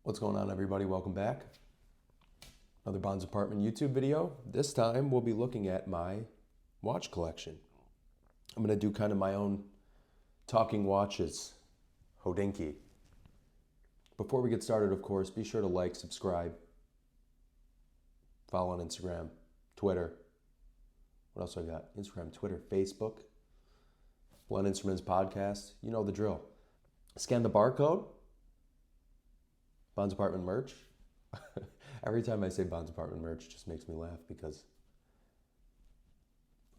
What's going on, everybody? Welcome back. Another Bonds Apartment YouTube video. This time we'll be looking at my watch collection. I'm going to do kind of my own talking watches, Hodinky. Before we get started, of course, be sure to like, subscribe, follow on Instagram, Twitter. What else I got? Instagram, Twitter, Facebook, Blend Instruments Podcast. You know the drill. Scan the barcode. Bonds Apartment merch. Every time I say Bonds Apartment merch, it just makes me laugh because,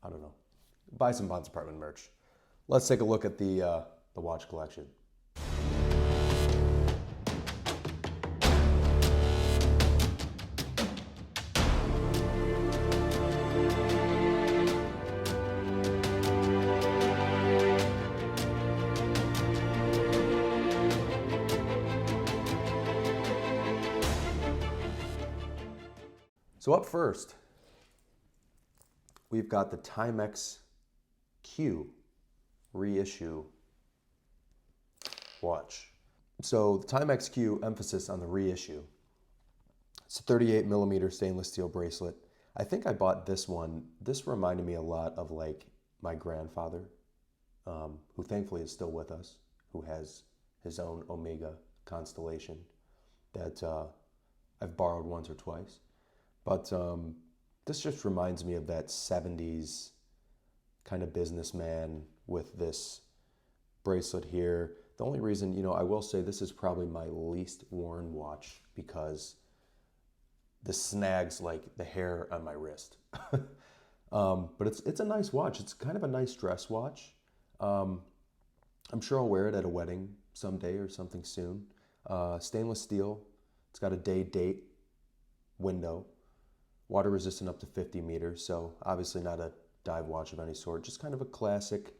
I don't know. Buy some Bonds Apartment merch. Let's take a look at the watch collection. So up first, we've got the Timex Q reissue watch. So the Timex Q, emphasis on the reissue. It's a 38 millimeter stainless steel bracelet. I think I bought this one. This reminded me a lot of like my grandfather, who thankfully is still with us, who has his own Omega constellation that I've borrowed once or twice. But this just reminds me of that 70s kind of businessman with this bracelet here. The only reason, I will say this is probably my least worn watch because this snags like the hair on my wrist. But it's a nice watch. It's kind of a nice dress watch. I'm sure I'll wear it at a wedding someday or something soon. Stainless steel. It's got a date window. Water resistant up to 50 meters, so obviously not a dive watch of any sort, just kind of a classic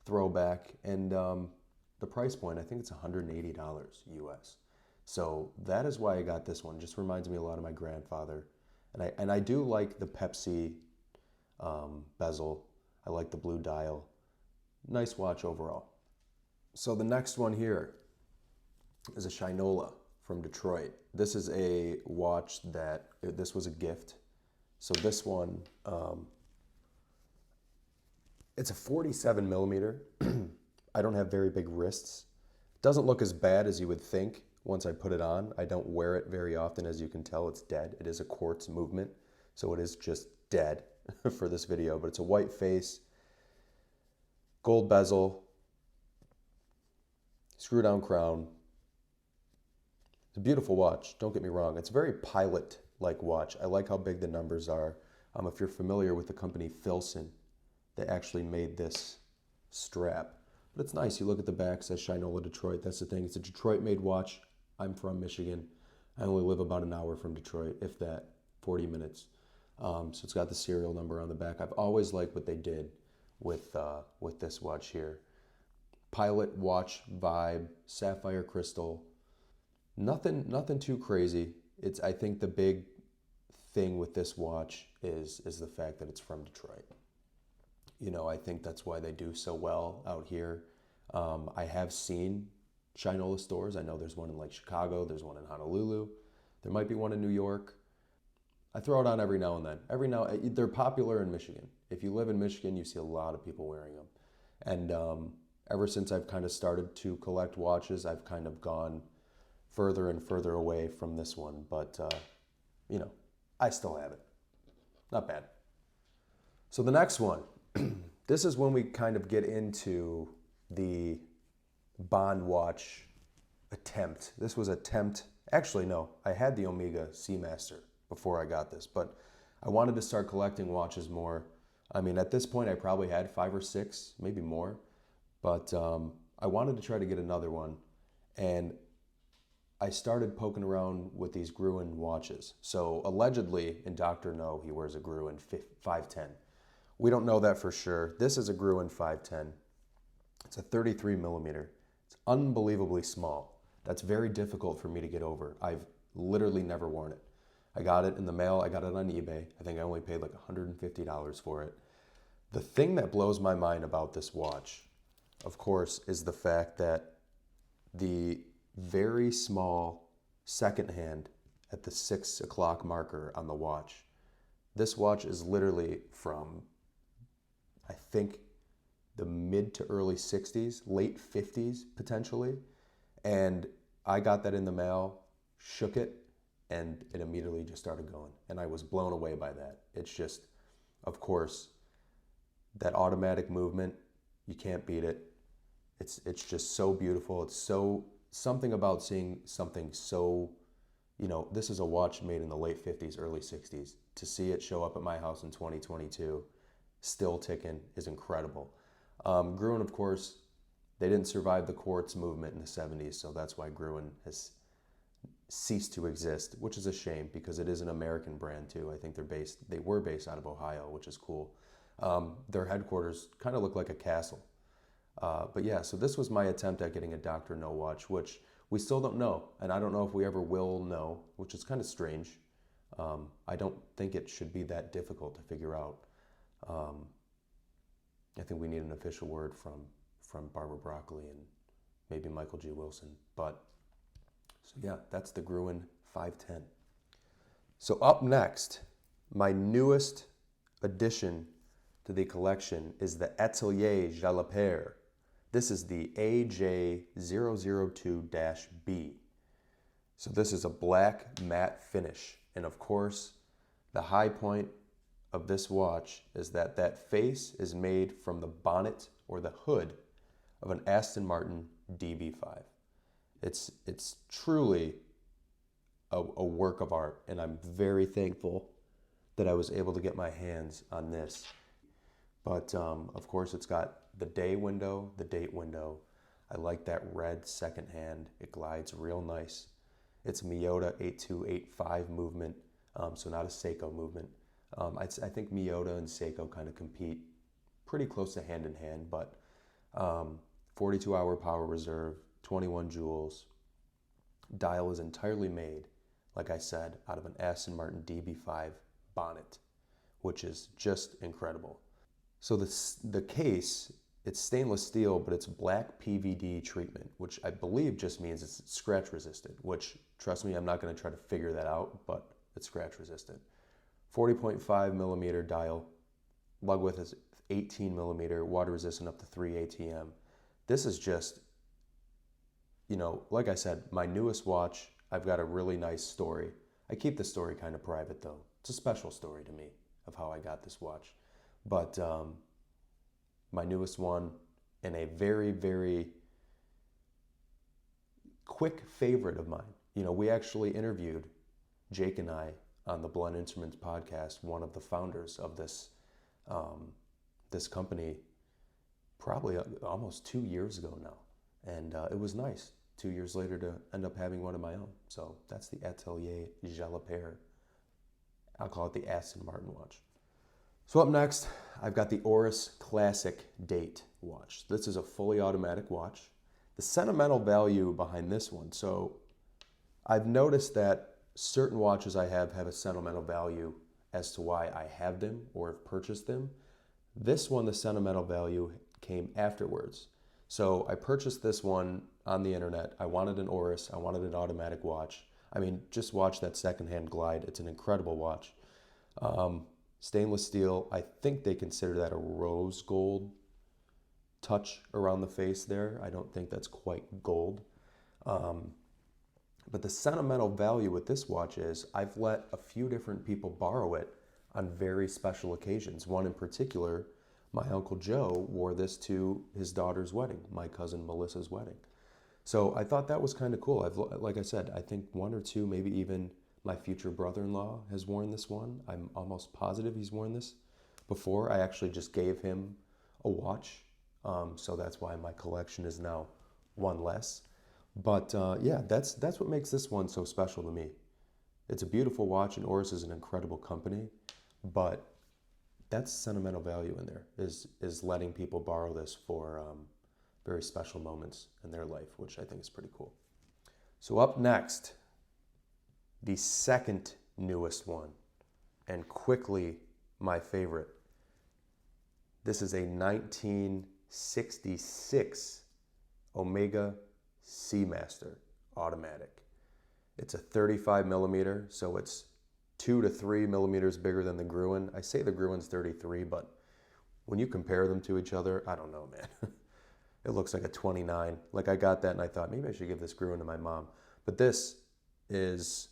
throwback. And the price point, I think it's $180 US. So that is why I got this one. Just reminds me a lot of my grandfather. And I do like the Pepsi bezel. I like the blue dial. Nice watch overall. So the next one here is a Shinola from Detroit. This is a watch this was a gift. So this one, it's a 47 millimeter. I don't have very big wrists. Doesn't look as bad as you would think once I put it on. I don't wear it very often. As you can tell, it's dead. It is a quartz movement, so it is just dead for this video, but it's a white face, gold bezel, screw down crown. It's a beautiful watch, don't get me wrong. It's very pilot-like watch. I like how big the numbers are. If you're familiar with the company Filson, they actually made this strap. But it's nice. You look at the back, it says Shinola Detroit. That's the thing. It's a Detroit-made watch. I'm from Michigan. I only live about an hour from Detroit, if that, 40 minutes. So it's got the serial number on the back. I've always liked what they did with this watch here. Pilot watch vibe, sapphire crystal. Nothing too crazy. I think the big thing with this watch is the fact that it's from Detroit. I think that's why they do so well out here. I have seen Shinola stores. I know there's one in like Chicago. There's one in Honolulu. There might be one in New York. I throw it on every now and then. They're popular in Michigan. If you live in Michigan, you see a lot of people wearing them. And ever since I've kind of started to collect watches, I've kind of gone further and further away from this one, but I still have it. Not bad. So the next one, this is when we kind of get into the Bond watch attempt. This was actually no, I had the Omega Seamster before I got this, but I wanted to start collecting watches more. At this point I probably had 5 or 6, maybe more, but I wanted to try to get another one, and I started poking around with these Gruen watches. So allegedly, in Dr. No, he wears a Gruen 510. We don't know that for sure. This is a Gruen 510. It's a 33 millimeter. It's unbelievably small. That's very difficult for me to get over. I've literally never worn it. I got it in the mail. I got it on eBay. I think I only paid like $150 for it. The thing that blows my mind about this watch, of course, is the fact that the very small secondhand at the 6 o'clock marker on the watch. This watch is literally from, I think, the mid to early 60s, late 50s potentially. And I got that in the mail, shook it, and it immediately just started going. And I was blown away by that. It's just, of course, that automatic movement, you can't beat it. It's just so beautiful. It's so, something about seeing something so, you know, this is a watch made in the late 50s, early 60s. To see it show up at my house in 2022, still ticking, is incredible. Gruen, of course, they didn't survive the quartz movement in the 70s, so that's why Gruen has ceased to exist, which is a shame because it is an American brand too. I think they were based out of Ohio, which is cool. Their headquarters kind of look like a castle. But yeah, so this was my attempt at getting a Dr. No watch, which we still don't know, and I don't know if we ever will know, which is kind of strange. I don't think it should be that difficult to figure out. I think we need an official word from Barbara Broccoli and maybe Michael G. Wilson. But so yeah, that's the Gruen 510. So up next, my newest addition to the collection is the Atelier Jalaper. This is the AJ002-B. So this is a black matte finish. And of course, the high point of this watch is that that face is made from the bonnet or the hood of an Aston Martin DB5. It's truly a work of art, and I'm very thankful that I was able to get my hands on this. But of course, it's got the day window, the date window. I like that red second hand. It glides real nice. It's Miyota 8285 movement, so not a Seiko movement. I think Miyota and Seiko kind of compete pretty close to hand in hand, but 42-hour power reserve, 21 jewels. Dial is entirely made, like I said, out of an Aston Martin DB5 bonnet, which is just incredible. So the case, it's stainless steel, but it's black PVD treatment, which I believe just means it's scratch resistant, which, trust me, I'm not going to try to figure that out, but it's scratch resistant. 40.5 millimeter dial, lug width is 18 millimeter, water resistant up to 3 ATM. This is just, you know, like I said, my newest watch. I've got a really nice story. I keep the story kind of private though. It's a special story to me of how I got this watch. But my newest one, and a very, very quick favorite of mine. You know, we actually interviewed, Jake and I, on the Blunt Instruments podcast, one of the founders of this this company, probably almost 2 years ago now. And it was nice 2 years later to end up having one of my own. So that's the Atelier Jalaper. I'll call it the Aston Martin watch. So up next, I've got the Oris Classic Date watch. This is a fully automatic watch. The sentimental value behind this one. So I've noticed that certain watches I have a sentimental value as to why I have them or have purchased them. This one, the sentimental value came afterwards. So I purchased this one on the internet. I wanted an Oris. I wanted an automatic watch. I mean, just watch that secondhand glide. It's an incredible watch. Stainless steel. I think they consider that a rose gold touch around the face there. I don't think that's quite gold. But the sentimental value with this watch is I've let a few different people borrow it on very special occasions. One in particular, my Uncle Joe wore this to his daughter's wedding, my cousin Melissa's wedding. So I thought that was kind of cool. Like I said, I think one or two, maybe even my future brother-in-law has worn this one. I'm almost positive he's worn this before. I actually just gave him a watch. So that's why my collection is now one less. But yeah, that's what makes this one so special to me. It's a beautiful watch, and Oris is an incredible company, but that's sentimental value in there, is letting people borrow this for very special moments in their life, which I think is pretty cool. So up next, the second newest one, and quickly my favorite. This is a 1966 Omega Seamster automatic. It's a 35 millimeter, so it's 2 to 3 millimeters bigger than the Gruen. I say the Gruen's 33, but when you compare them to each other, I don't know, man. It looks like a 29. Like, I got that and I thought maybe I should give this Gruen to my mom. But this is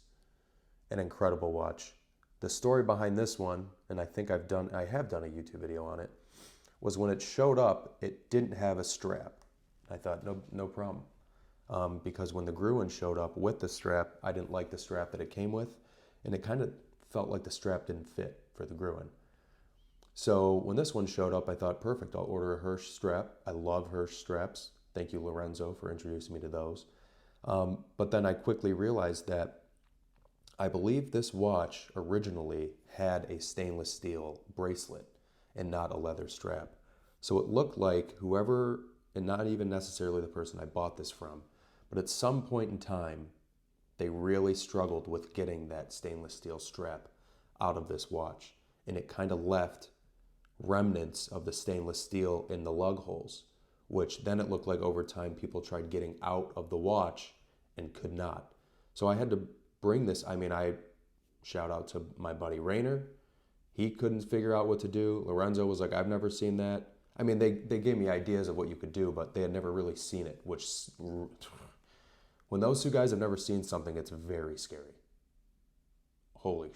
an incredible watch. The story behind this one, and I think I have done a YouTube video on it, was when it showed up, it didn't have a strap. I thought, no problem. Because when the Gruen showed up with the strap, I didn't like the strap that it came with, and it kind of felt like the strap didn't fit for the Gruen. So when this one showed up, I thought, perfect, I'll order a Hirsch strap. I love Hirsch straps. Thank you, Lorenzo, for introducing me to those. But then I quickly realized that I believe this watch originally had a stainless steel bracelet and not a leather strap. So it looked like whoever, and not even necessarily the person I bought this from, but at some point in time, they really struggled with getting that stainless steel strap out of this watch. And it kind of left remnants of the stainless steel in the lug holes, which then it looked like over time people tried getting out of the watch and could not. So I had to bring this. I mean, I shout out to my buddy Rainer. He couldn't figure out what to do. Lorenzo was like, I've never seen that. I mean, they gave me ideas of what you could do, but they had never really seen it, which, when those two guys have never seen something, it's very scary. Holy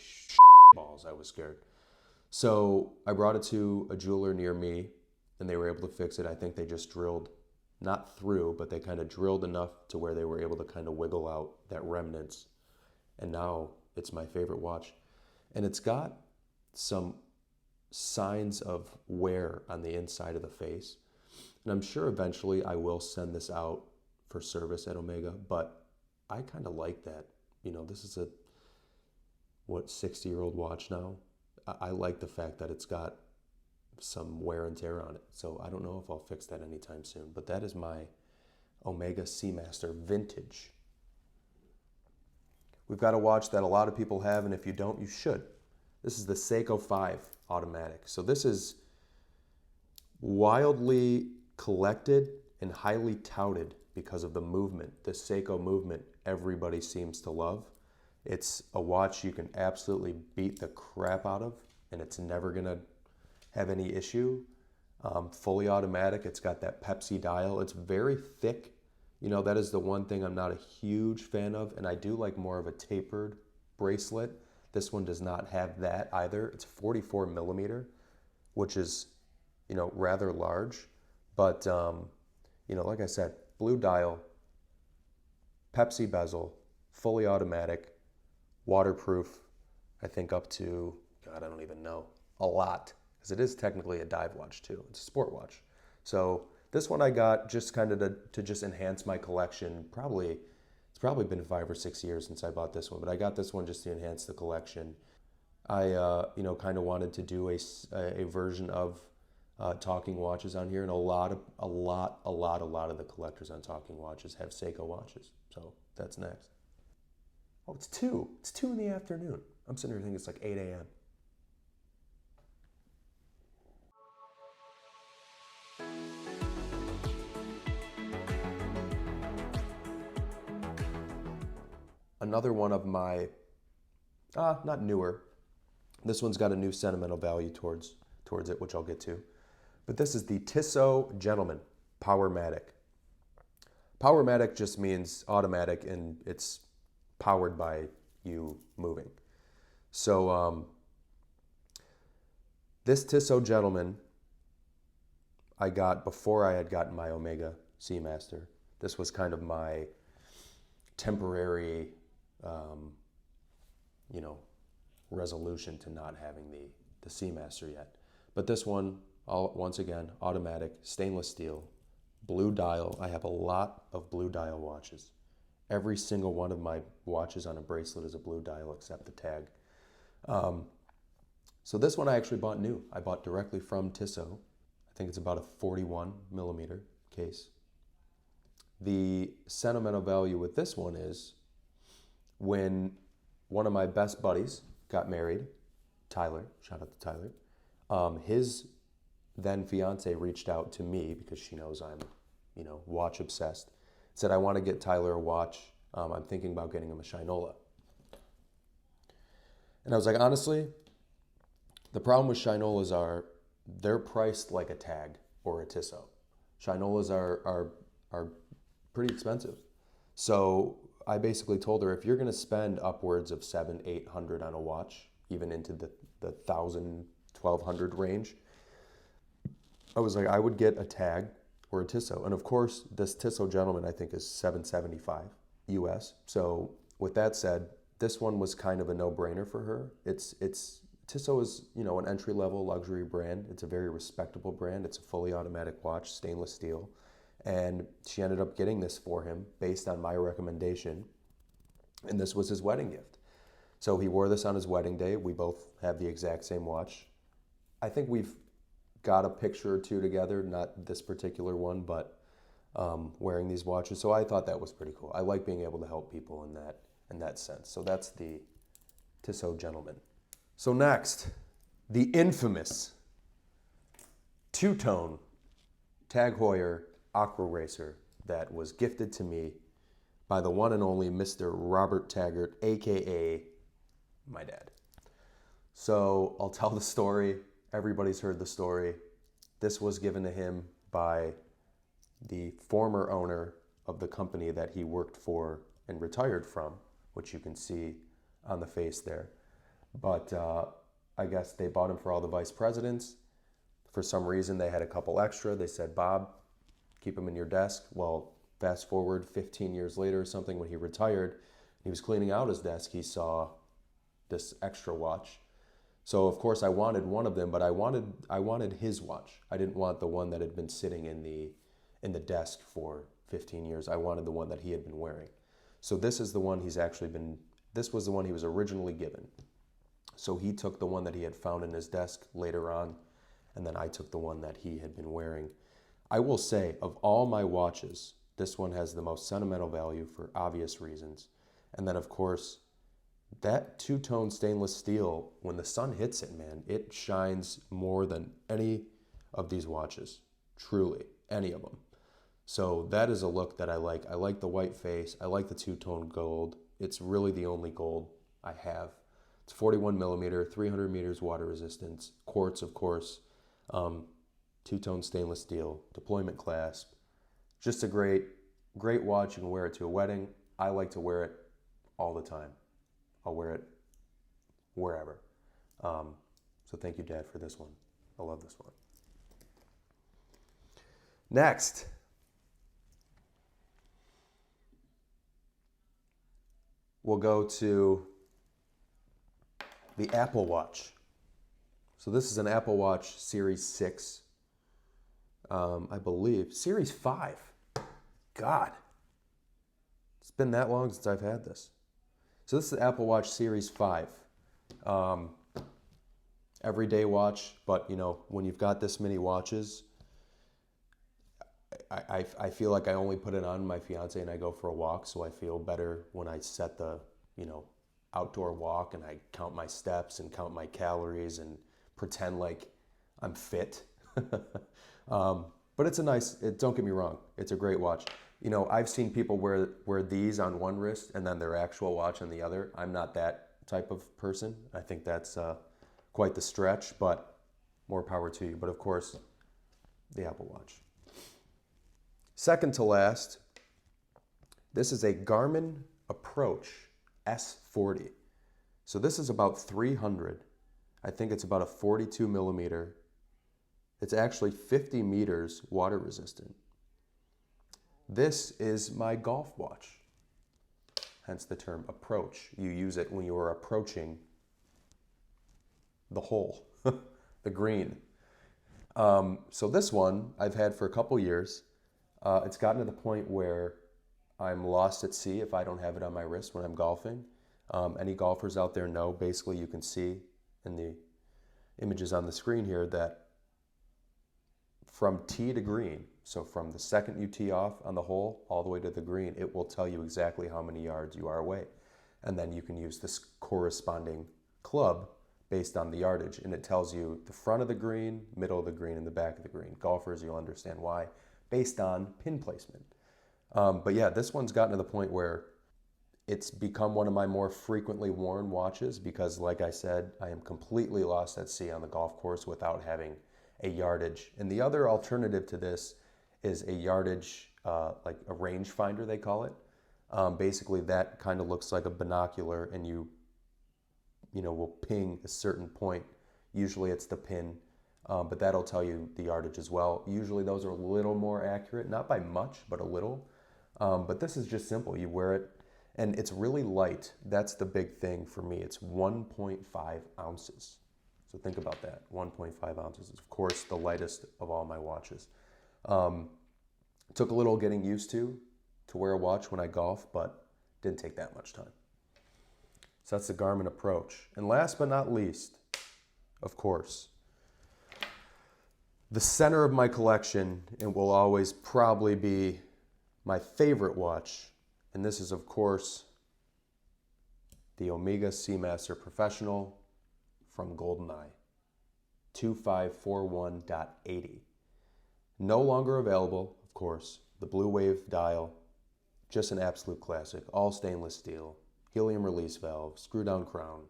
balls, I was scared. So I brought it to a jeweler near me, and they were able to fix it. I think they just drilled, not through, but they kind of drilled enough to where they were able to kind of wiggle out that remnants. And now it's my favorite watch. And it's got some signs of wear on the inside of the face. And I'm sure eventually I will send this out for service at Omega, but I kind of like that. You know, this is a, 60-year-old watch now. I like the fact that it's got some wear and tear on it. So I don't know if I'll fix that anytime soon, but that is my Omega Seamster Vintage. We've got a watch that a lot of people have, and if you don't, you should. This is the Seiko 5 automatic. So this is wildly collected and highly touted because of the movement. The Seiko movement everybody seems to love. It's a watch you can absolutely beat the crap out of, and it's never gonna have any issue. Fully automatic, it's got that Pepsi dial. It's very thick. You know, that is the one thing I'm not a huge fan of, and I do like more of a tapered bracelet. This one does not have that either. It's 44 millimeter, which is, you know, rather large. But, you know, like I said, blue dial, Pepsi bezel, fully automatic, waterproof, I think up to, God, I don't even know, a lot. Because it is technically a dive watch too. It's a sport watch. So this one I got just kind of to just enhance my collection. It's probably been 5 or 6 years since I bought this one, but I got this one just to enhance the collection. I, you know, kind of wanted to do a version of talking watches on here, and a lot of the collectors on talking watches have Seiko watches. So that's next. Oh, it's 2. It's 2 in the afternoon. I'm sitting here thinking it's like 8 a.m. Another one of my, not newer. This one's got a new sentimental value towards it, which I'll get to. But this is the Tissot Gentleman Powermatic. Powermatic just means automatic, and it's powered by you moving. So this Tissot Gentleman I got before I had gotten my Omega Seamster. This was kind of my temporary, you know, resolution to not having the Seamster yet. But this one, once again, automatic, stainless steel, blue dial. I have a lot of blue dial watches. Every single one of my watches on a bracelet is a blue dial except the tag. So this one I actually bought new. I bought directly from Tissot. I think it's about a 41 millimeter case. The sentimental value with this one is when one of my best buddies got married, Tyler, shout out to Tyler, his then fiance reached out to me because she knows I'm, you know, watch obsessed. Said, I want to get Tyler a watch. I'm thinking about getting him a Shinola. And I was like, honestly, the problem with Shinolas are they're priced like a Tag or a Tissot. Shinolas are pretty expensive. So I basically told her, if you're going to spend upwards of 700-800 on a watch, even into the 1,000-1,200 range, I was like, I would get a Tag or a Tissot. And of course, this Tissot Gentleman, I think, is $775 US. So with that said, this one was kind of a no-brainer for her. It's Tissot is, you know, an entry-level luxury brand. It's a very respectable brand. It's a fully automatic watch, stainless steel. And she ended up getting this for him based on my recommendation. And this was his wedding gift. So he wore this on his wedding day. We both have the exact same watch. I think we've got a picture or two together, not this particular one, but wearing these watches. So I thought that was pretty cool. I like being able to help people in that sense. So that's the Tissot Gentleman. So next, the infamous two-tone Tag Heuer Aquaracer that was gifted to me by the one and only Mr. Robert Taggart, aka my dad. So I'll tell the story. Everybody's heard the story. This was given to him by the former owner of the company that he worked for and retired from, which you can see on the face there. But I guess they bought him for all the vice presidents. For some reason, they had a couple extra. They said, Bob, keep him in your desk. Well, fast forward 15 years later or something, when he retired, he was cleaning out his desk, he saw this extra watch. So of course I wanted one of them, but I wanted his watch. I didn't want the one that had been sitting in the desk for 15 years. I wanted the one that he had been wearing. So this is the one this was the one he was originally given. So he took the one that he had found in his desk later on, and then I took the one that he had been wearing. I will say, of all my watches, this one has the most sentimental value for obvious reasons. And then of course, that two-tone stainless steel, when the sun hits it, man, it shines more than any of these watches. Truly, any of them. So that is a look that I like. I like the white face. I like the two-tone gold. It's really the only gold I have. It's 41 millimeter, 300 meters water resistance, quartz, of course, two-tone stainless steel, deployment clasp. Just a great watch. You can wear it to a wedding. I like to wear it all the time. I'll wear it wherever. So thank you, Dad, for this one. I love this one. Next, we'll go to the Apple Watch. So this is an Apple Watch Series 6, I believe. Series 5. God, it's been that long since I've had this. So this is the Apple Watch Series 5. Everyday watch, but you know, when you've got this many watches, I feel like I only put it on my fiance and I go for a walk, so I feel better when I set the, you know, outdoor walk and I count my steps and count my calories and pretend like I'm fit. But it's a nice, don't get me wrong, it's a great watch. You know, I've seen people wear these on one wrist and then their actual watch on the other. I'm not that type of person. I think that's quite the stretch, but more power to you. But of course, the Apple Watch. Second to last, this is a Garmen Approach S40. So this is about 300. I think it's about a 42 millimeter. It's actually 50 meters water resistant. This is my golf watch, hence the term approach. You use it when you are approaching the hole, the green. So this one I've had for a couple years. It's gotten to the point where I'm lost at sea if I don't have it on my wrist when I'm golfing. Any golfers out there know, basically you can see in the images on the screen here that from tee to green, so from the second you tee off on the hole all the way to the green, it will tell you exactly how many yards you are away. And then you can use this corresponding club based on the yardage, and it tells you the front of the green, middle of the green, and the back of the green. Golfers, you'll understand why, based on pin placement. But yeah, this one's gotten to the point where It's become one of my more frequently worn watches because, like I said, I am completely lost at sea on the golf course without having a yardage. And the other alternative to this is a yardage, like a rangefinder, they call it. Basically, that kind of looks like a binocular, and you will ping a certain point. Usually it's the pin, but that'll tell you the yardage as well. Usually those are a little more accurate, not by much, but a little. But this is just simple. You wear it, and it's really light. That's the big thing for me. It's 1.5 ounces. So think about that, 1.5 ounces. Of course, the lightest of all my watches. Took a little getting used to wear a watch when I golf, but didn't take that much time. So that's the Garmen Approach. And last but not least, of course, the center of my collection, and will always probably be my favorite watch, and this is, of course, the Omega Seamster Professional from GoldenEye, 2541.80. No longer available, of course. The Blue Wave dial, just an absolute classic. All stainless steel, helium release valve, screw down crown.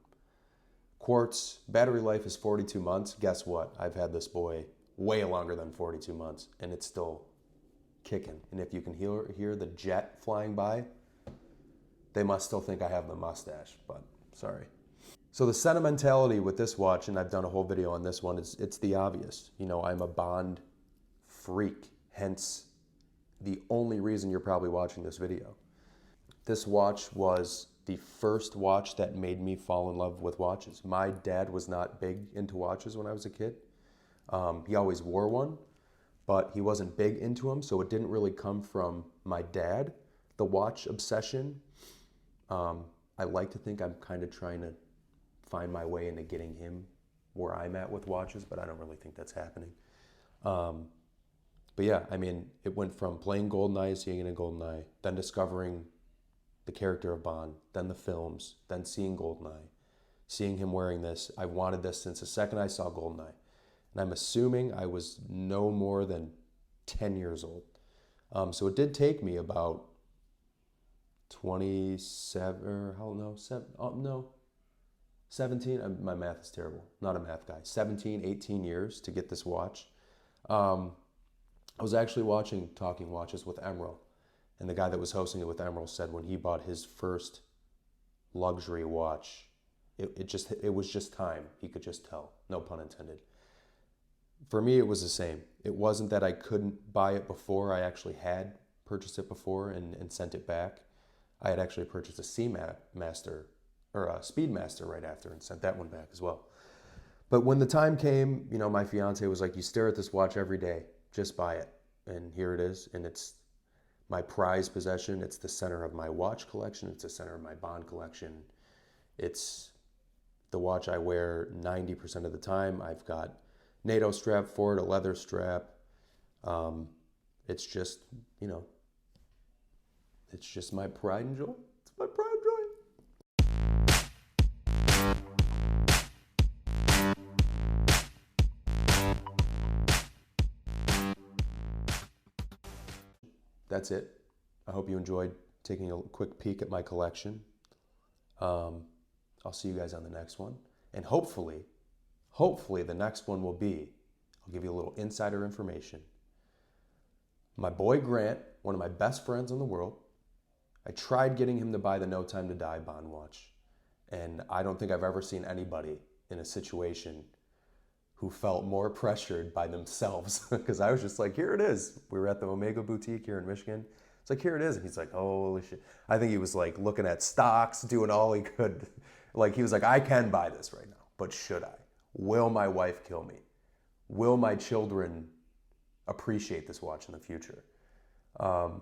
Quartz, battery life is 42 months. Guess what? I've had this boy way longer than 42 months, and it's still kicking. And if you can hear the jet flying by, they must still think I have the mustache, but sorry. So the sentimentality with this watch, and I've done a whole video on this one, it's the obvious. I'm a Bond freak, hence the only reason you're probably watching this video. This watch was the first watch that made me fall in love with watches. My dad was not big into watches when I was a kid. He always wore one, but he wasn't big into them, so it didn't really come from my dad. The watch obsession, I like to think I'm kind of trying to find my way into getting him where I'm at with watches, but I don't really think that's happening. But yeah, I mean, it went from playing GoldenEye, seeing it in GoldenEye, then discovering the character of Bond, then the films, then seeing GoldenEye, seeing him wearing this. I wanted this since the second I saw GoldenEye. And I'm assuming I was no more than 10 years old. So it did take me about 27, or how no, 17, my math is terrible, not a math guy, 17, 18 years to get this watch. I was actually Talking Watches with Emerald, and the guy that was hosting it with Emerald said when he bought his first luxury watch, it was just time. He could just tell, no pun intended. For me, it was the same. It wasn't that I couldn't buy it before. I actually had purchased it before and sent it back. I had actually purchased a Seamaster or a Speedmaster right after and sent that one back as well. But when the time came, my fiance was like, you stare at this watch every day, just buy it. And here it is. And it's my prized possession. It's the center of my watch collection. It's the center of my Bond collection. It's the watch I wear 90% of the time. I've got NATO strap for it, a leather strap. It's just, it's just my pride and joy. It's my pride and joy. That's it. I hope you enjoyed taking a quick peek at my collection. I'll see you guys on the next one. And hopefully the next one will be, I'll give you a little insider information. My boy Grant, one of my best friends in the world, I tried getting him to buy the No Time to Die Bond watch. And I don't think I've ever seen anybody in a situation who felt more pressured by themselves. Because I was just like, here it is. We were at the Omega Boutique here in Michigan. It's like, here it is. And he's like, holy shit. I think he was like looking at stocks, doing all he could. Like he was like, I can buy this right now, but should I? Will my wife kill me? Will my children appreciate this watch in the future? So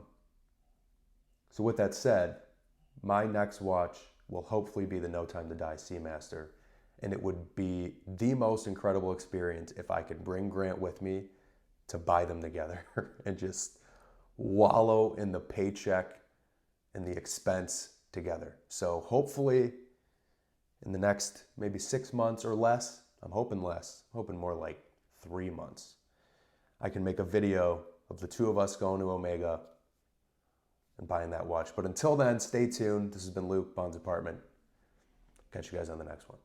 with that said, my next watch will hopefully be the No Time to Die Seamaster. And it would be the most incredible experience if I could bring Grant with me to buy them together and just wallow in the paycheck and the expense together. So hopefully in the next maybe 6 months or less, I'm hoping more like 3 months, I can make a video of the two of us going to Omega and buying that watch. But until then, stay tuned. This has been Luke, Bond's Apartment. Catch you guys on the next one.